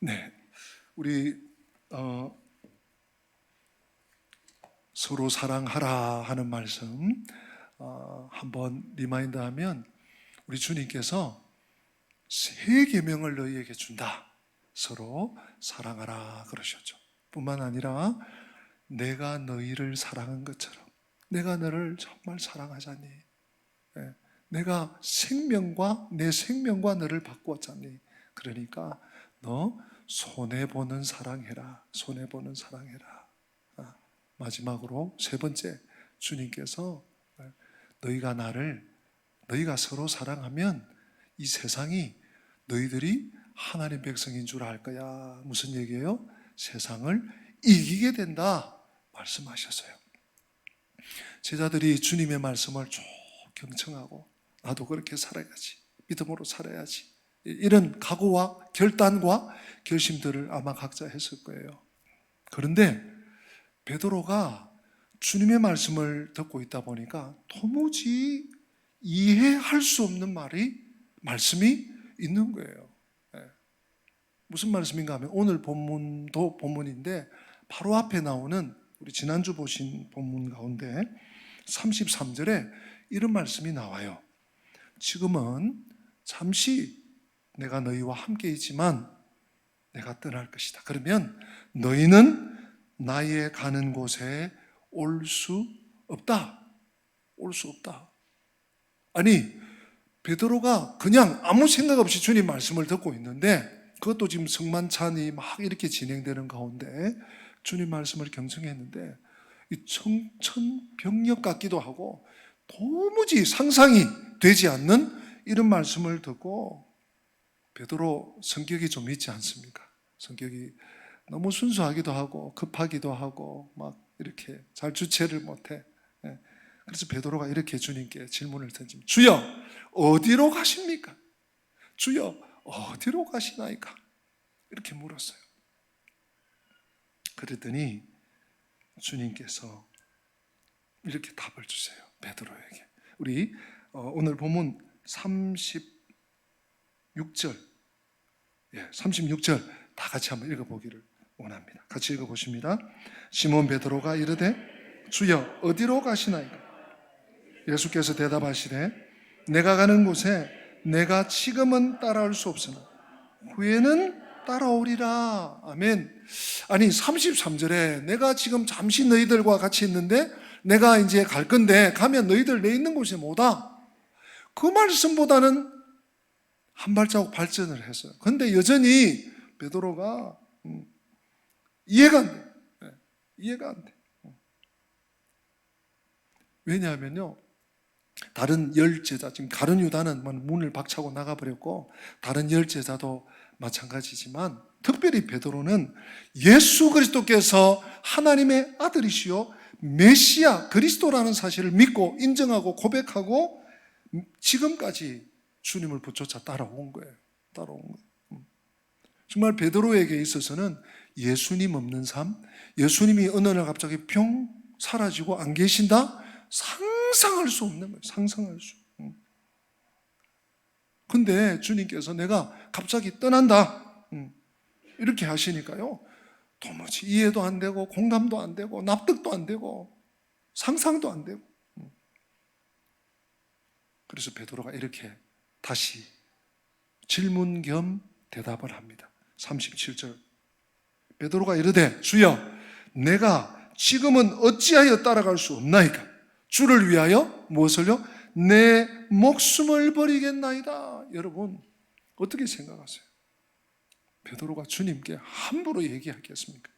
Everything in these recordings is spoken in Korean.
네, 우리 서로 사랑하라 하는 말씀 한번 리마인드하면 우리 주님께서 세 계명을 너희에게 준다. 서로 사랑하라 그러셨죠. 뿐만 아니라 내가 너희를 사랑한 것처럼 내가 너를 정말 사랑하잖니. 내가 내 생명과 너를 바꾸었잖니. 그러니까 너 손해보는 사랑해라. 손해보는 사랑해라. 마지막으로 세 번째, 주님께서 너희가 서로 사랑하면 이 세상이 너희들이 하나님 백성인 줄 알 거야. 무슨 얘기예요? 세상을 이기게 된다 말씀하셨어요. 제자들이 주님의 말씀을 쭉 경청하고 나도 그렇게 살아야지, 믿음으로 살아야지, 이런 각오와 결단과 결심들을 아마 각자 했을 거예요. 그런데 베드로가 주님의 말씀을 듣고 있다 보니까 도무지 이해할 수 없는 말씀이 있는 거예요. 무슨 말씀인가 하면 오늘 본문도 본문인데 바로 앞에 나오는 우리 지난주 보신 본문 가운데 33절에 이런 말씀이 나와요. 지금은 잠시 내가 너희와 함께 있지만 내가 떠날 것이다. 그러면 너희는 나의 가는 곳에 올 수 없다. 올 수 없다. 아니, 베드로가 그냥 아무 생각 없이 주님 말씀을 듣고 있는데 그것도 지금 성만찬이 막 이렇게 진행되는 가운데 주님 말씀을 경청했는데 이 청천벽력 같기도 하고 도무지 상상이 되지 않는 이런 말씀을 듣고, 베드로 성격이 좀 있지 않습니까? 성격이 너무 순수하기도 하고 급하기도 하고 막 이렇게 잘 주체를 못해. 그래서 베드로가 이렇게 주님께 질문을 던집니다. 주여, 어디로 가십니까? 주여, 어디로 가시나이까? 이렇게 물었어요. 그랬더니 주님께서 이렇게 답을 주세요. 베드로에게. 우리 오늘 본문 36절 다 같이 한번 읽어보기를 원합니다. 같이 읽어보십니다. 시몬 베드로가 이르되 주여, 어디로 가시나이까? 예수께서 대답하시되 내가 가는 곳에 내가 지금은 따라올 수 없으나 후에는 따라오리라. 아멘. 아니 33절에 내가 지금 잠시 너희들과 같이 있는데 내가 이제 갈 건데 가면 너희들 내 있는 곳에 못 와. 그 말씀보다는 한 발자국 발전을 했어요. 그런데 여전히 베드로가 이해가 안 돼. 이해가 안 돼. 왜냐하면요, 다른 열 제자, 지금 가룟 유다는 문을 박차고 나가버렸고 다른 열 제자도 마찬가지지만 특별히 베드로는 예수 그리스도께서 하나님의 아들이시요 메시아 그리스도라는 사실을 믿고 인정하고 고백하고 지금까지 주님을 붙여서 따라온 거예요. 정말 베드로에게 있어서는 예수님 없는 삶, 예수님이 어느 날 갑자기 평 사라지고 안 계신다? 상상할 수 없는 거예요. 상상할 수. 근데 주님께서 내가 갑자기 떠난다 이렇게 하시니까요, 도무지 이해도 안 되고 공감도 안 되고 납득도 안 되고 상상도 안 되고. 그래서 베드로가 이렇게 다시 질문 겸 대답을 합니다. 37절 베드로가 이르되 주여, 내가 지금은 어찌하여 따라갈 수 없나이까? 주를 위하여 무엇을요? 내 목숨을 버리겠나이다. 여러분 어떻게 생각하세요? 베드로가 주님께 함부로 얘기했겠습니까?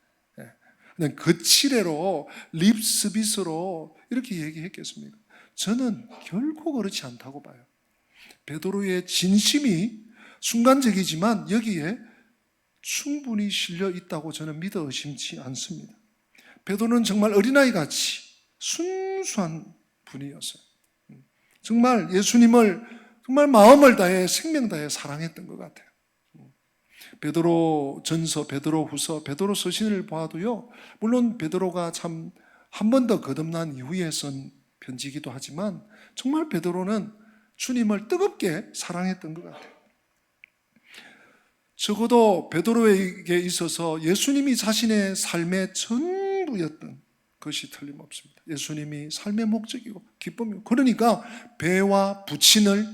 그냥 거칠애로 립스비스로 이렇게 얘기했겠습니까? 저는 결코 그렇지 않다고 봐요. 베드로의 진심이 순간적이지만 여기에 충분히 실려 있다고 저는 믿어 의심치 않습니다. 베드로는 정말 어린아이같이 순수한 분이었어요. 정말 예수님을 정말 마음을 다해 생명 다해 사랑했던 것 같아요. 베드로 전서, 베드로 후서, 베드로 서신을 봐도요, 물론 베드로가 참 한 번 더 거듭난 이후에 쓴 편지이기도 하지만 정말 베드로는 주님을 뜨겁게 사랑했던 것 같아요. 적어도 베드로에게 있어서 예수님이 자신의 삶의 전부였던 것이 틀림없습니다. 예수님이 삶의 목적이고 기쁨이고, 그러니까 배와 부친을,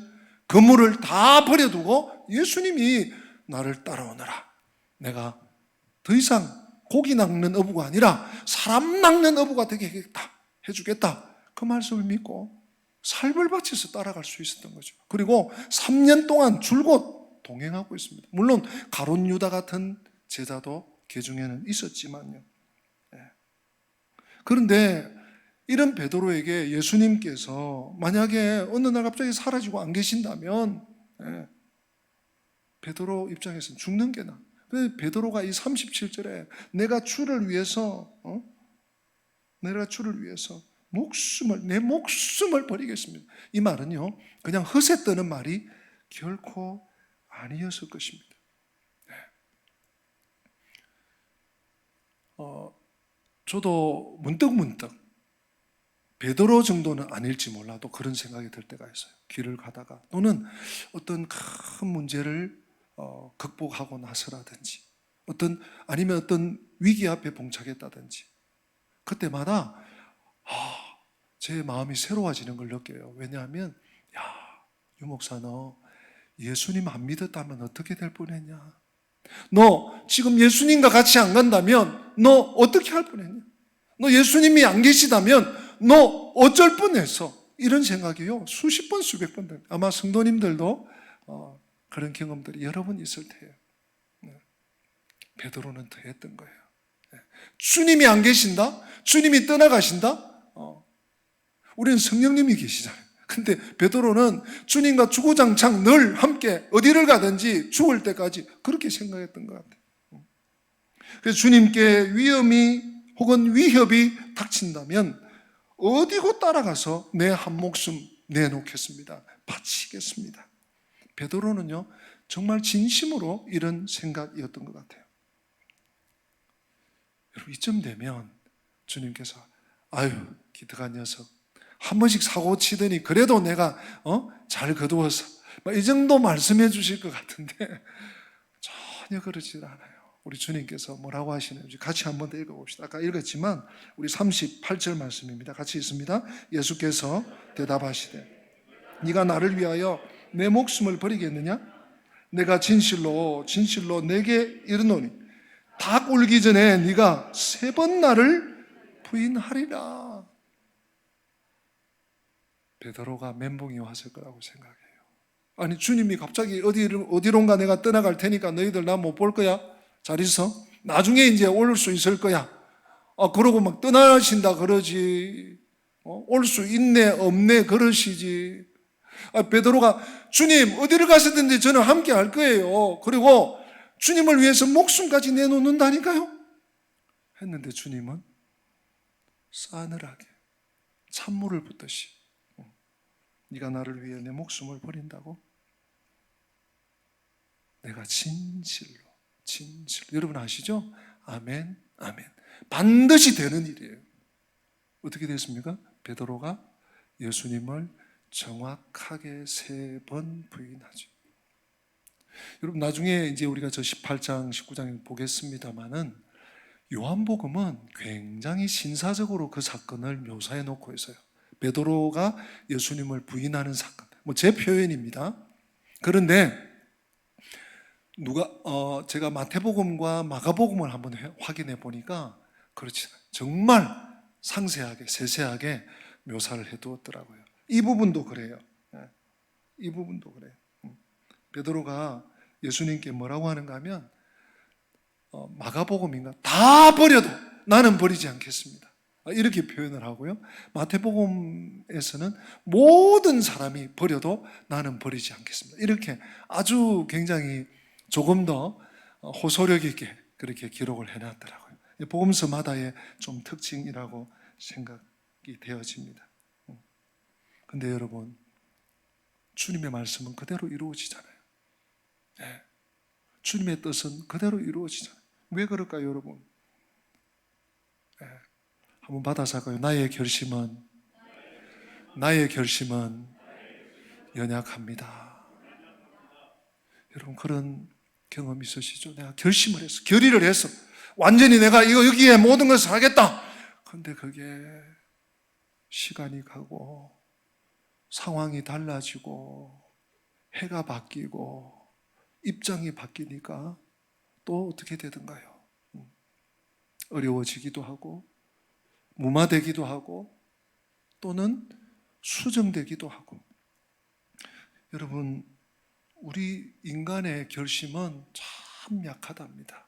그물을 다 버려두고 예수님이 나를 따라오너라, 내가 더 이상 고기 낚는 어부가 아니라 사람 낚는 어부가 되게 해주겠다, 그 말씀을 믿고 삶을 바쳐서 따라갈 수 있었던 거죠. 그리고 3년 동안 줄곧 동행하고 있습니다. 물론 가룟 유다 같은 제자도 그 중에는 있었지만요. 그런데 이런 베드로에게 예수님께서 만약에 어느 날 갑자기 사라지고 안 계신다면 베드로 입장에서는 죽는 게 나아. 베드로가 이 37절에 내가 주를 위해서 내 목숨을 버리겠습니다, 이 말은요 그냥 허세 떠는 말이 결코 아니었을 것입니다. 저도 문득 베드로 정도는 아닐지 몰라도 그런 생각이 들 때가 있어요. 길을 가다가 또는 어떤 큰 문제를 극복하고 나서라든지 아니면 어떤 위기 앞에 봉착했다든지, 그때마다 제 마음이 새로워지는 걸 느껴요. 왜냐하면 유 목사, 너 예수님 안 믿었다면 어떻게 될 뻔했냐, 너 지금 예수님과 같이 안 간다면 너 어떻게 할 뻔했냐, 너 예수님이 안 계시다면 너 어쩔 뻔했어, 이런 생각이요 수십 번 수백 번. 아마 성도님들도 그런 경험들이 여러 번 있을 테예요. 베드로는 더 했던 거예요. 주님이 안 계신다? 주님이 떠나가신다? 우리는 성령님이 계시잖아요. 근데 베드로는 주님과 주구장창 늘 함께 어디를 가든지 죽을 때까지 그렇게 생각했던 것 같아요. 그래서 주님께 위험이 혹은 위협이 닥친다면 어디고 따라가서 내 한 목숨 내놓겠습니다, 바치겠습니다. 베드로는요 정말 진심으로 이런 생각이었던 것 같아요. 여러분, 이쯤 되면 주님께서 아유 기특한 녀석, 한 번씩 사고 치더니 그래도 내가 잘 거두어서 이 정도 말씀해 주실 것 같은데 전혀 그러지 않아요. 우리 주님께서 뭐라고 하시는지 같이 한번 더 읽어봅시다. 아까 읽었지만 우리 38절 말씀입니다. 같이 있습니다. 예수께서 대답하시되 네가 나를 위하여 내 목숨을 버리겠느냐? 내가 진실로 내게 이르노니 닭 울기 전에 네가 3번 나를 부인하리라. 베드로가 멘붕이 왔을 거라고 생각해요. 아니 주님이 갑자기 어디론가 내가 떠나갈 테니까 너희들 나 못 볼 거야, 잘 있어, 나중에 이제 올 수 있을 거야, 그러고 막 떠나신다 그러지, 올 수 있네 없네 그러시지. 베드로가 주님 어디를 가시든지 저는 함께 할 거예요, 그리고 주님을 위해서 목숨까지 내놓는다니까요 했는데 주님은 싸늘하게 찬물을 붓듯이 네가 나를 위해 내 목숨을 버린다고? 내가 진실로 여러분 아시죠? 아멘, 아멘. 반드시 되는 일이에요. 어떻게 됐습니까? 베드로가 예수님을 정확하게 3번 부인하죠. 여러분 나중에 이제 우리가 저 18장 19장 보겠습니다만은 요한복음은 굉장히 신사적으로 그 사건을 묘사해 놓고 있어요. 베드로가 예수님을 부인하는 사건, 제 표현입니다. 그런데 제가 마태복음과 마가복음을 한번 확인해 보니까 그렇지 정말 상세하게 세세하게 묘사를 해두었더라고요. 이 부분도 그래요. 이 부분도 그래요. 베드로가 예수님께 뭐라고 하는가 하면 마가복음인가 다 버려도 나는 버리지 않겠습니다, 이렇게 표현을 하고요. 마태복음에서는 모든 사람이 버려도 나는 버리지 않겠습니다, 이렇게 아주 굉장히 조금 더 호소력 있게 그렇게 기록을 해놨더라고요. 복음서마다의 좀 특징이라고 생각이 되어집니다. 근데 여러분 주님의 말씀은 그대로 이루어지잖아요. 주님의 뜻은 그대로 이루어지잖아요. 왜 그럴까요 여러분? 한번 받아서 할까요? 나의 결심은 연약합니다. 여러분 그런 경험 있으시죠? 내가 결심을 했어. 결의를 했어. 완전히 내가 여기에 모든 것을 하겠다. 그런데 그게 시간이 가고 상황이 달라지고 해가 바뀌고 입장이 바뀌니까 또 어떻게 되던가요? 어려워지기도 하고 무마되기도 하고 또는 수정되기도 하고. 여러분, 우리 인간의 결심은 참 약하답니다.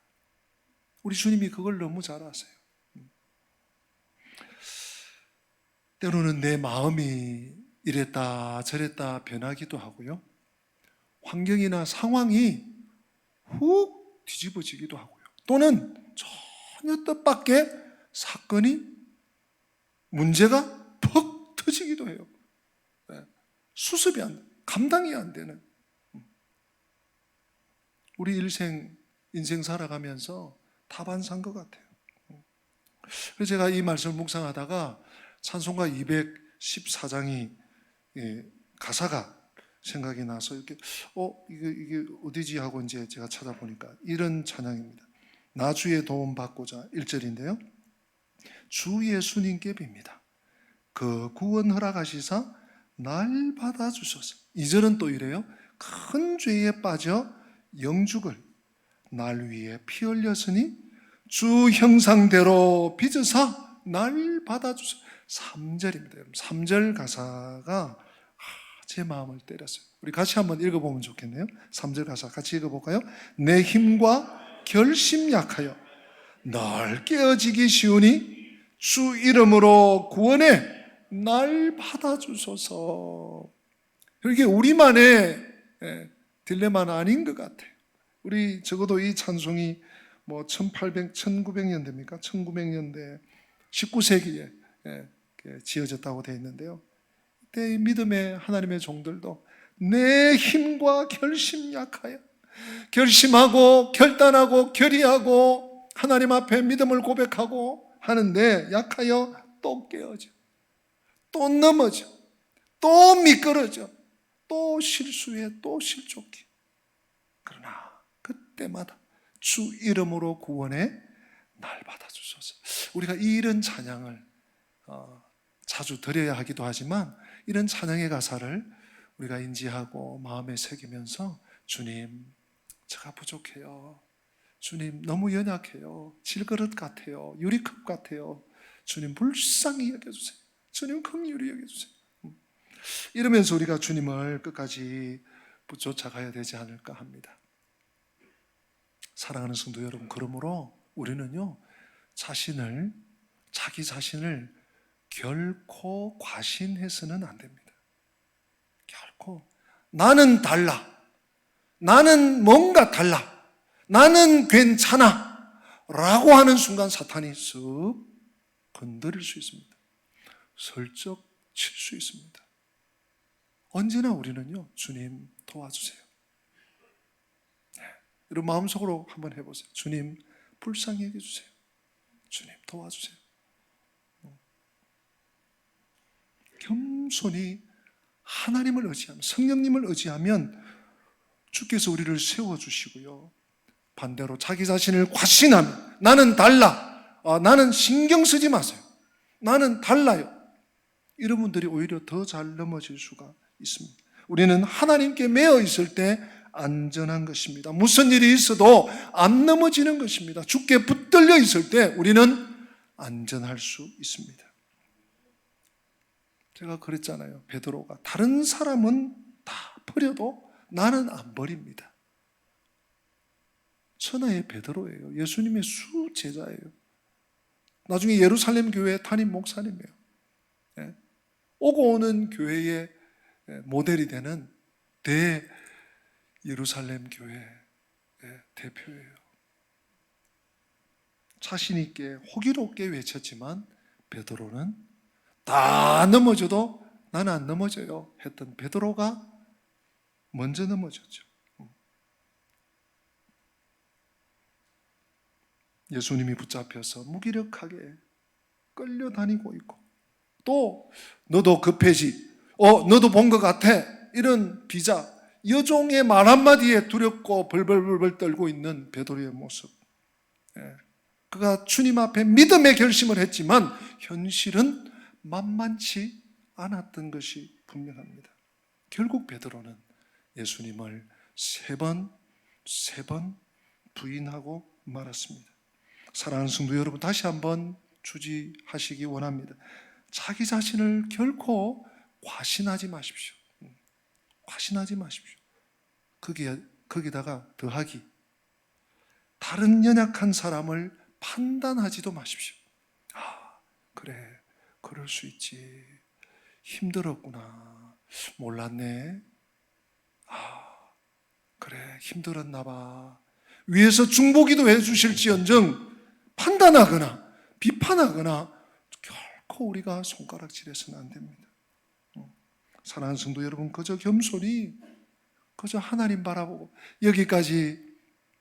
우리 주님이 그걸 너무 잘 아세요. 때로는 내 마음이 이랬다 저랬다 변하기도 하고요. 환경이나 상황이 훅 뒤집어지기도 하고요. 또는 전혀 뜻밖의 사건이 문제가 퍽 터지기도 해요. 수습이 감당이 안 되는. 우리 인생 살아가면서 다반사인 것 같아요. 그래서 제가 이 말씀을 묵상하다가 찬송가 214장이 가사가 생각이 나서 이렇게 이게 어디지 하고 이제 제가 찾아보니까 이런 찬양입니다. 나 주의 도움 받고자 1절인데요. 주 예수님께 빕니다. 그 구원 허락하시사 날 받아주소서. 2절은 또 이래요. 큰 죄에 빠져 영죽을 날 위해 피 흘렸으니 주 형상대로 빚으사 날 받아주소서. 3절입니다. 여러분, 3절 가사가 제 마음을 때렸어요. 우리 같이 한번 읽어보면 좋겠네요. 3절 가사 같이 읽어볼까요? 내 힘과 결심 약하여 널 깨어지기 쉬우니 주 이름으로 구원해 날 받아주소서. 이게 우리만의 딜레마는 아닌 것 같아요. 우리 적어도 이 찬송이 1900년대입니까? 1900년대 19세기에 지어졌다고 되어 있는데요. 이때 믿음의 하나님의 종들도 내 힘과 결심 약하여 결심하고 결단하고 결의하고 하나님 앞에 믿음을 고백하고 하는데 약하여 또 깨어져, 또 넘어져, 또 미끄러져, 또 실수해, 또 실족해. 그러나 그때마다 주 이름으로 구원해 날 받아주소서. 우리가 이런 찬양을 자주 드려야 하기도 하지만 이런 찬양의 가사를 우리가 인지하고 마음에 새기면서 주님, 제가 부족해요. 주님, 너무 연약해요. 질그릇 같아요. 유리컵 같아요. 주님, 불쌍히 여겨주세요. 주님, 긍휼히 여겨주세요. 이러면서 우리가 주님을 끝까지 쫓아가야 되지 않을까 합니다. 사랑하는 성도 여러분, 그러므로 우리는요, 자기 자신을 결코 과신해서는 안 됩니다. 결코 나는 달라, 나는 뭔가 달라, 나는 괜찮아 라고 하는 순간 사탄이 쓱 건드릴 수 있습니다. 슬쩍 칠 수 있습니다. 언제나 우리는요, 주님 도와주세요. 여러분 마음속으로 한번 해보세요. 주님 불쌍히 여겨주세요. 주님 도와주세요. 겸손히 하나님을 의지하면, 성령님을 의지하면 주께서 우리를 세워주시고요. 반대로 자기 자신을 과신하면, 나는 달라, 나는 신경 쓰지 마세요, 나는 달라요, 이런 분들이 오히려 더 잘 넘어질 수가 있습니다. 우리는 하나님께 매어 있을 때 안전한 것입니다. 무슨 일이 있어도 안 넘어지는 것입니다. 주께 붙들려 있을 때 우리는 안전할 수 있습니다. 제가 그랬잖아요. 베드로가 다른 사람은 다 버려도 나는 안 버립니다. 천하의 베드로예요. 예수님의 수제자예요. 나중에 예루살렘 교회 담임 목사님이에요. 오고 오는 교회의 모델이 되는 대 예루살렘 교회 대표예요. 자신 있게 호기롭게 외쳤지만 베드로는 다 넘어져도 나는 안 넘어져요 했던 베드로가 먼저 넘어졌죠. 예수님이 붙잡혀서 무기력하게 끌려다니고 있고, 또 너도 급해지, 너도 본 것 같아, 이런 비자, 여종의 말 한마디에 두렵고 벌벌벌 떨고 있는 베드로의 모습. 그가 주님 앞에 믿음의 결심을 했지만 현실은 만만치 않았던 것이 분명합니다. 결국 베드로는 예수님을 세 번 부인하고 말았습니다. 사랑하는 성도 여러분, 다시 한번 주지하시기 원합니다. 자기 자신을 결코 과신하지 마십시오. 과신하지 마십시오. 거기다가 더하기, 다른 연약한 사람을 판단하지도 마십시오. 그래, 그럴 수 있지. 힘들었구나. 몰랐네. 그래, 힘들었나 봐. 위에서 중보기도 해주실지언정 판단하거나 비판하거나 결코 우리가 손가락질해서는 안 됩니다. 사랑하는 성도 여러분, 그저 겸손히 그저 하나님 바라보고, 여기까지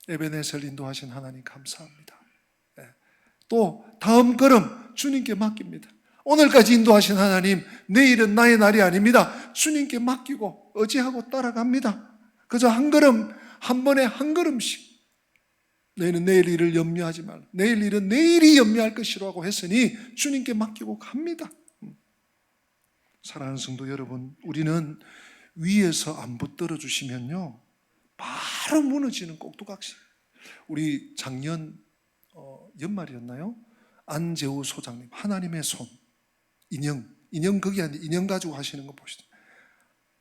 에베네셀 인도하신 하나님 감사합니다. 또 다음 걸음 주님께 맡깁니다. 오늘까지 인도하신 하나님, 내일은 나의 날이 아닙니다. 주님께 맡기고 의지하고 따라갑니다. 그저 한 걸음, 한 번에 한 걸음씩. 너희는 내일 일을 염려하지 말라. 내일 일은 내일이 염려할 것이라고 했으니 주님께 맡기고 갑니다. 사랑하는 성도 여러분, 우리는 위에서 안 붙들어 주시면요 바로 무너지는 꼭두각시. 우리 작년 연말이었나요? 안재우 소장님, 하나님의 손, 인형 그게 아니라 인형 가지고 하시는 거 보시죠.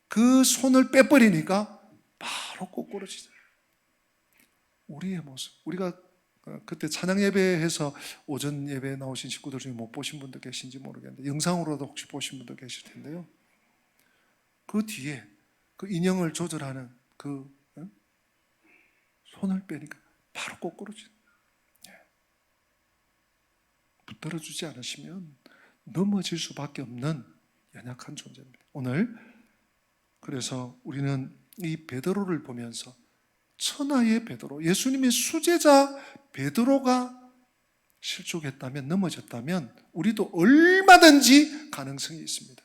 그 손을 빼버리니까 바로 꼬꾸러지죠. 우리의 모습, 우리가 그때 찬양 예배에서 오전 예배에 나오신 식구들 중에 못 보신 분도 계신지 모르겠는데 영상으로도 혹시 보신 분도 계실 텐데요, 그 뒤에 그 인형을 조절하는 그 손을 빼니까 바로 꼬꾸러지죠. 붙들어주지 않으시면 넘어질 수밖에 없는 연약한 존재입니다. 오늘 그래서 우리는 이 베드로를 보면서 천하의 베드로, 예수님의 수제자 베드로가 실족했다면, 넘어졌다면 우리도 얼마든지 가능성이 있습니다.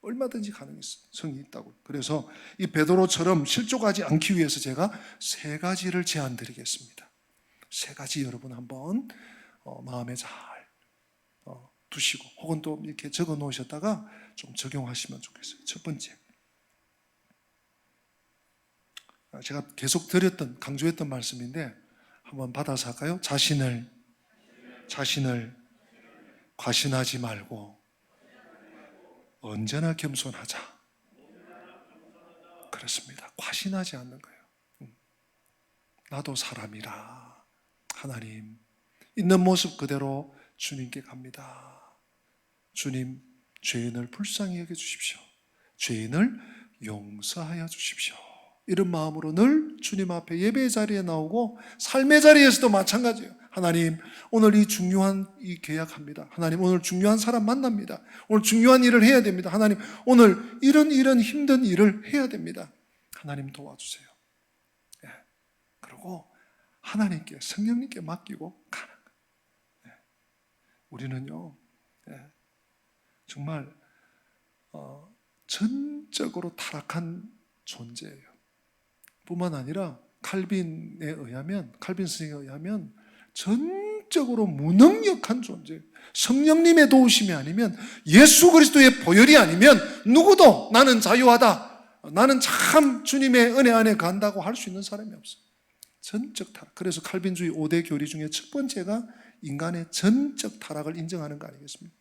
얼마든지 가능성이 있다고. 그래서 이 베드로처럼 실족하지 않기 위해서 제가 세 가지를 제안 드리겠습니다. 세 가지 여러분 한번 마음에 잘 두시고, 혹은 또 이렇게 적어 놓으셨다가 좀 적용하시면 좋겠어요. 첫 번째, 제가 계속 드렸던, 강조했던 말씀인데 한번 받아서 할까요? 자신을 과신하지 말고 언제나 겸손하자. 그렇습니다. 과신하지 않는 거예요. 나도 사람이라. 하나님, 있는 모습 그대로 주님께 갑니다. 주님, 죄인을 불쌍히 여겨주십시오. 죄인을 용서하여 주십시오. 이런 마음으로 늘 주님 앞에 예배의 자리에 나오고, 삶의 자리에서도 마찬가지예요. 하나님, 오늘 이 중요한 이 계약합니다. 하나님, 오늘 중요한 사람 만납니다. 오늘 중요한 일을 해야 됩니다. 하나님, 오늘 이런 힘든 일을 해야 됩니다. 하나님 도와주세요. 그리고 하나님께, 성령님께 맡기고 가는 거예요. 우리는요, 정말 전적으로 타락한 존재예요. 뿐만 아니라 칼빈 선생에 의하면 전적으로 무능력한 존재. 성령님의 도우심이 아니면, 예수 그리스도의 보혈이 아니면 누구도 나는 자유하다, 나는 참 주님의 은혜 안에 간다고 할 수 있는 사람이 없어요. 전적 타락. 그래서 칼빈주의 5대 교리 중에 첫 번째가 인간의 전적 타락을 인정하는 거 아니겠습니까?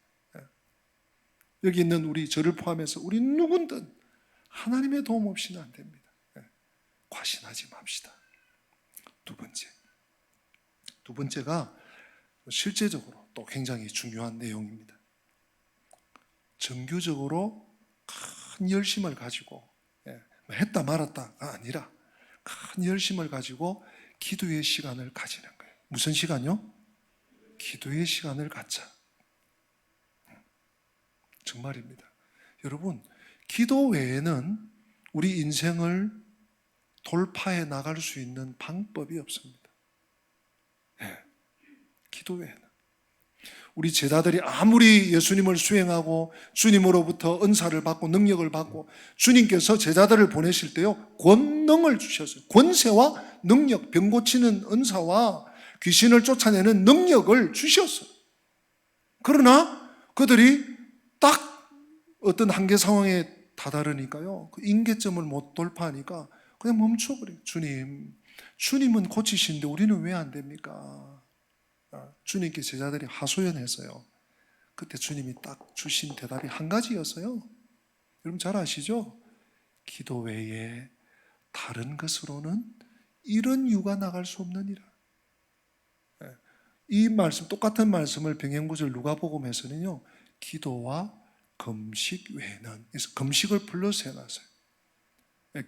여기 있는 저를 포함해서 우리 누군든 하나님의 도움 없이는 안 됩니다. 과신하지 맙시다. 두 번째가 실제적으로 또 굉장히 중요한 내용입니다. 정규적으로 큰 열심을 가지고, 했다 말았다가 아니라 큰 열심을 가지고 기도의 시간을 가지는 거예요. 무슨 시간요? 기도의 시간을 갖자. 정말입니다. 여러분, 기도 외에는 우리 인생을 돌파해 나갈 수 있는 방법이 없습니다. 기도 외에는. 우리 제자들이 아무리 예수님을 수행하고 주님으로부터 은사를 받고 능력을 받고 주님께서 제자들을 보내실 때요, 권능을 주셨어요. 권세와 능력, 병 고치는 은사와 귀신을 쫓아내는 능력을 주셨어요. 그러나 그들이 딱 어떤 한계 상황에 다다르니까요, 그 임계점을 못 돌파하니까 그냥 멈춰버려요. 주님은 고치시는데 우리는 왜 안 됩니까? 주님께 제자들이 하소연해서요, 그때 주님이 딱 주신 대답이 한 가지였어요. 여러분 잘 아시죠? 기도 외에 다른 것으로는 이런 유가 나갈 수 없느니라. 이 말씀, 똑같은 말씀을 병행구절 누가복음에서는요, 기도와 금식 외에는, 그래서 금식을 플러스 해놨어요.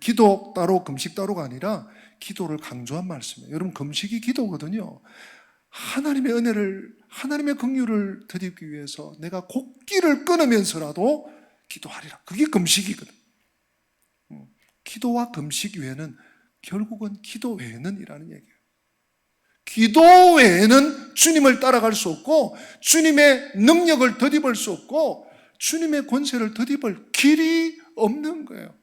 기도 따로 금식 따로가 아니라 기도를 강조한 말씀이에요. 여러분, 금식이 기도거든요. 하나님의 은혜를, 하나님의 긍휼을 드리기 위해서 내가 곡기를 끊으면서라도 기도하리라. 그게 금식이거든. 기도와 금식 외에는, 결국은 기도 외에는 이라는 얘기예요. 기도 외에는 주님을 따라갈 수 없고, 주님의 능력을 덧입을 수 없고, 주님의 권세를 덧입을 길이 없는 거예요.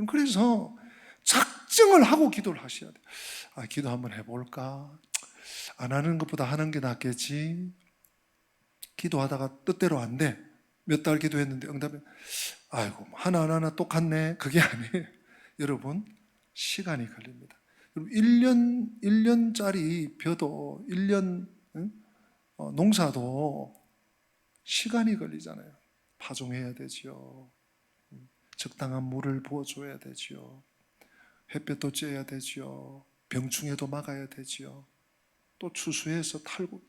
그래서 작정을 하고 기도를 하셔야 돼요. 기도 한번 해볼까? 안 하는 것보다 하는 게 낫겠지. 기도하다가 뜻대로 안 돼. 몇 달 기도했는데 응답이, 아이고 하나하나 똑같네. 그게 아니에요. 여러분, 시간이 걸립니다. 1년짜리 벼도, 1년 농사도 시간이 걸리잖아요. 파종해야 되죠. 적당한 물을 부어줘야 되죠. 햇볕도 쬐야 되죠. 병충해도 막아야 되죠. 또 추수해서 탈고,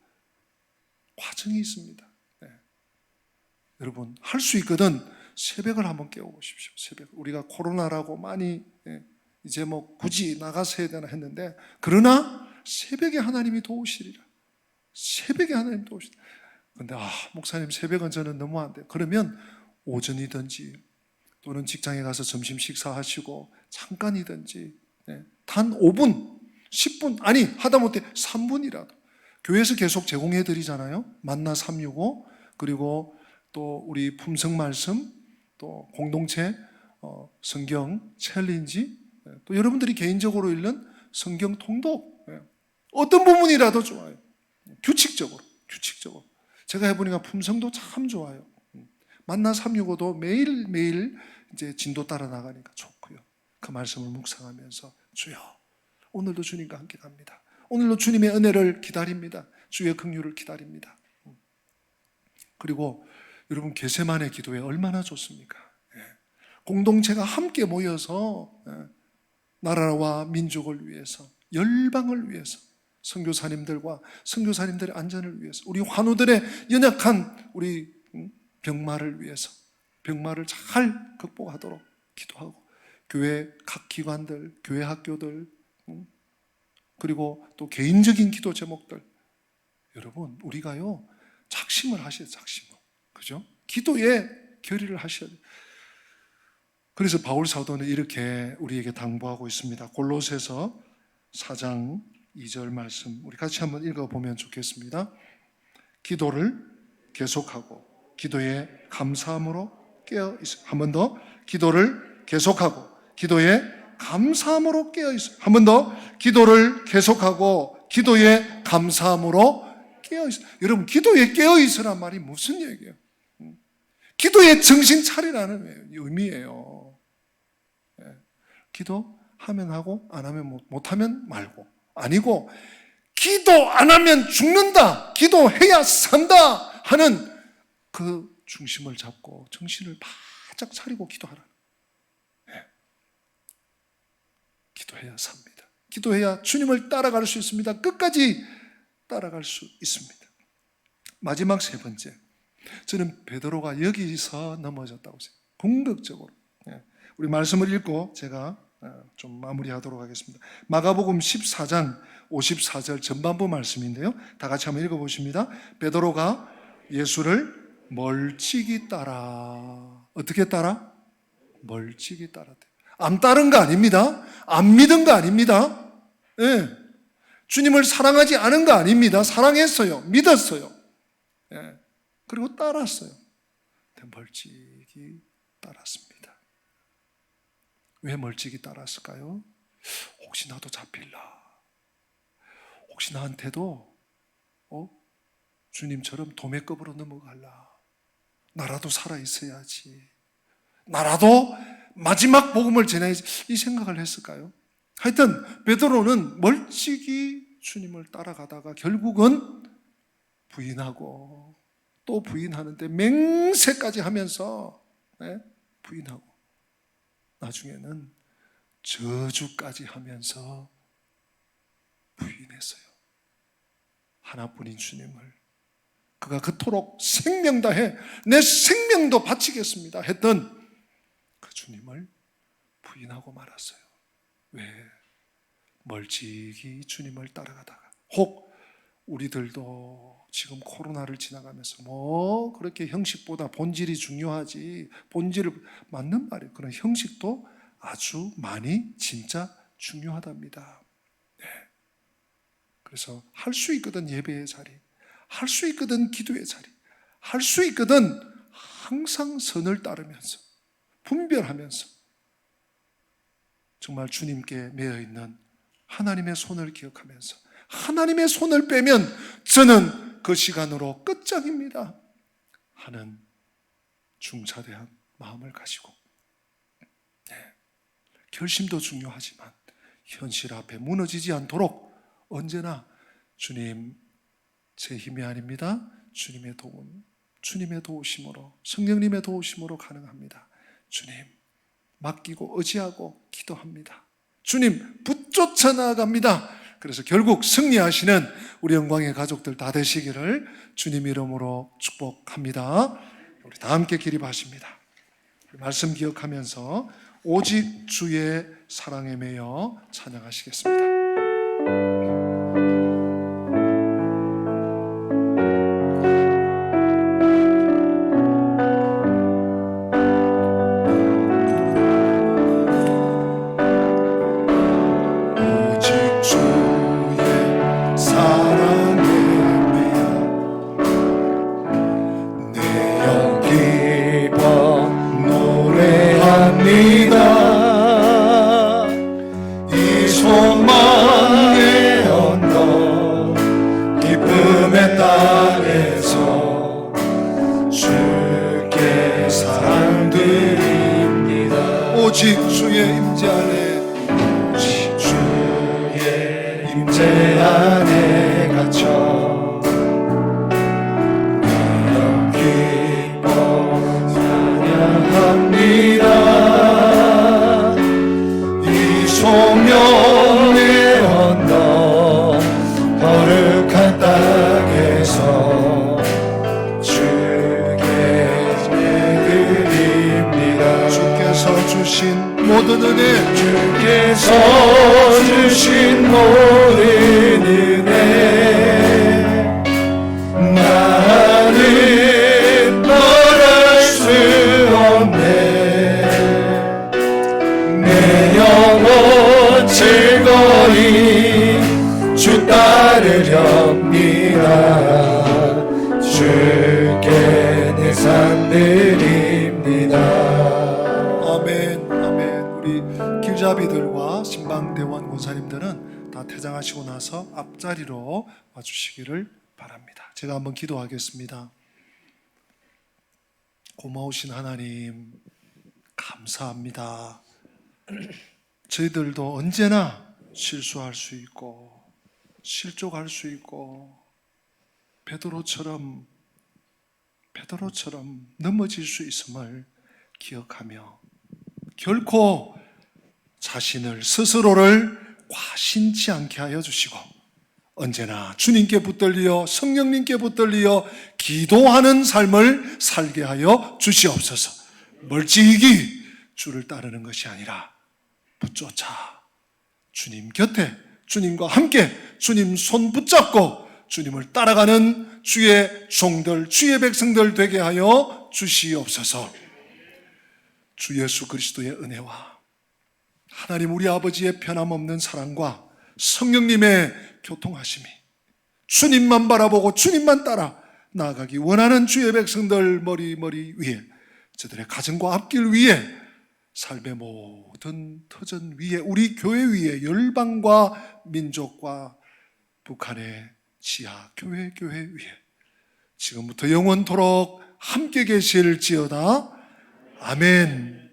과정이 있습니다. 네. 여러분, 할 수 있거든 새벽을 한번 깨워보십시오. 새벽. 우리가 코로나라고 많이 이제 뭐 굳이 나가서 해야 되나 했는데, 그러나 새벽에 하나님이 도우시리라. 새벽에 하나님 도우시리라. 근데 목사님 새벽은 저는 너무 안 돼요. 그러면 오전이든지 또는 직장에 가서 점심 식사하시고 잠깐이든지, 단 5분 10분, 아니 하다못해 3분이라도 교회에서 계속 제공해 드리잖아요. 만나 365, 그리고 또 우리 품성 말씀, 또 공동체 성경 챌린지, 또 여러분들이 개인적으로 읽는 성경 통독, 어떤 부분이라도 좋아요. 규칙적으로. 제가 해보니까 품성도 참 좋아요. 만나 365도 매일매일 이제 진도 따라 나가니까 좋고요. 그 말씀을 묵상하면서, 주여 오늘도 주님과 함께 갑니다. 오늘도 주님의 은혜를 기다립니다. 주의 긍휼을 기다립니다. 그리고 여러분, 겟세마네 기도회 얼마나 좋습니까? 공동체가 함께 모여서 나라와 민족을 위해서, 열방을 위해서, 선교사님들과 선교사님들의 안전을 위해서, 우리 환우들의 연약한 우리 병마를 위해서, 병마를 잘 극복하도록 기도하고, 교회 각 기관들, 교회 학교들, 그리고 또 개인적인 기도 제목들, 여러분 우리가요 작심을 하셔야 돼요. 작심을. 그죠? 기도에 결의를 하셔야 돼요. 그래서 바울 사도는 이렇게 우리에게 당부하고 있습니다. 골로새서 4장 2절 말씀, 우리 같이 한번 읽어보면 좋겠습니다. 기도를 계속하고 기도에 감사함으로 깨어있어. 한 번 더. 기도를 계속하고 기도에 감사함으로 깨어있어. 한 번 더. 기도를 계속하고 기도에 감사함으로 깨어있어. 여러분, 기도에 깨어있으란 말이 무슨 얘기예요? 기도에 정신 차리라는 의미예요. 기도하면 하고 안 하면 못하면 말고, 아니고 기도 안 하면 죽는다, 기도해야 산다 하는 그 중심을 잡고 정신을 바짝 차리고 기도하라. 기도해야 삽니다. 기도해야 주님을 따라갈 수 있습니다. 끝까지 따라갈 수 있습니다. 마지막 세 번째, 저는 베드로가 여기서 넘어졌다고 생각해요. 궁극적으로. 우리 말씀을 읽고 제가 좀 마무리하도록 하겠습니다. 마가복음 14장 54절 전반부 말씀인데요, 다 같이 한번 읽어보십니다. 베드로가 예수를 멀찍이 따라. 어떻게 따라? 멀찍이 따랐대요. 안 따른 거 아닙니다. 안 믿은 거 아닙니다. 주님을 사랑하지 않은 거 아닙니다. 사랑했어요. 믿었어요. 예. 그리고 따랐어요. 멀찍이 따랐습니다. 왜 멀찍이 따랐을까요? 혹시 나도 잡힐라. 혹시 나한테도 주님처럼 도매급으로 넘어갈라. 나라도 살아있어야지. 나라도 마지막 복음을 전해야지. 이 생각을 했을까요? 하여튼 베드로는 멀찍이 주님을 따라가다가 결국은 부인하고 또 부인하는데 맹세까지 하면서 부인하고 나중에는 저주까지 하면서 부인했어요. 하나뿐인 주님을 그가 그토록 생명 다해 내 생명도 바치겠습니다 했던 그 주님을 부인하고 말았어요. 왜? 멀찍이 주님을 따라가다가 혹 우리들도 지금 코로나를 지나가면서 그렇게 형식보다 본질이 중요하지, 본질을 맞는 말이에요. 그런 형식도 아주 많이 진짜 중요하답니다. 네. 그래서 할 수 있거든 예배의 자리, 할 수 있거든 기도의 자리, 할 수 있거든 항상 선을 따르면서 분별하면서 정말 주님께 매여 있는 하나님의 손을 기억하면서 하나님의 손을 빼면 저는 그 시간으로 끝장입니다 하는 중차대한 마음을 가지고 결심도 중요하지만 현실 앞에 무너지지 않도록 언제나 주님, 제 힘이 아닙니다. 주님의 도움, 주님의 도우심으로, 성령님의 도우심으로 가능합니다. 주님, 맡기고 의지하고 기도합니다. 주님, 붙쫓아 나아갑니다. 그래서 결국 승리하시는 우리 영광의 가족들 다 되시기를 주님 이름으로 축복합니다. 우리 다 함께 기립하십니다. 말씀 기억하면서 오직 주의 사랑에 매여 찬양하시겠습니다. 오직 주의 임재 안에, 오직 주의 임재 안에 갇혀 내가 기뻐 찬양합니다. 이 소명의 언덕 거룩한 땅에서 주께 예배드립니다. 주께서 주신 모든 은혜, 주께서 주신 모든 은혜, 나는 말할 수 없네. 내 영혼 즐거이 주 따르렵니다. 주께 내 삶 드립니다. 아멘, 아멘. 우리 길잡이들과 신방대원 권사님들은 다 퇴장하시고 나서 앞자리로 와주시기를 바랍니다. 제가 한번 기도하겠습니다. 고마우신 하나님, 감사합니다. 저희들도 언제나 실수할 수 있고 실족할 수 있고 베드로처럼 넘어질 수 있음을 기억하며 결코 자신을 스스로를 과신치 않게 하여 주시고 언제나 주님께 붙들리어 성령님께 붙들리어 기도하는 삶을 살게 하여 주시옵소서. 멀찍이 주를 따르는 것이 아니라 붙쫓아 주님 곁에 주님과 함께 주님 손 붙잡고 주님을 따라가는 주의 종들, 주의 백성들 되게 하여 주시옵소서. 주 예수 그리스도의 은혜와 하나님 우리 아버지의 변함없는 사랑과 성령님의 교통하심이 주님만 바라보고 주님만 따라 나아가기 원하는 주의 백성들 머리 위에, 저들의 가정과 앞길 위에, 삶의 모든 터전 위에, 우리 교회 위에, 열방과 민족과 북한의 지하 교회 위에 지금부터 영원토록 함께 계실지어다. 아멘.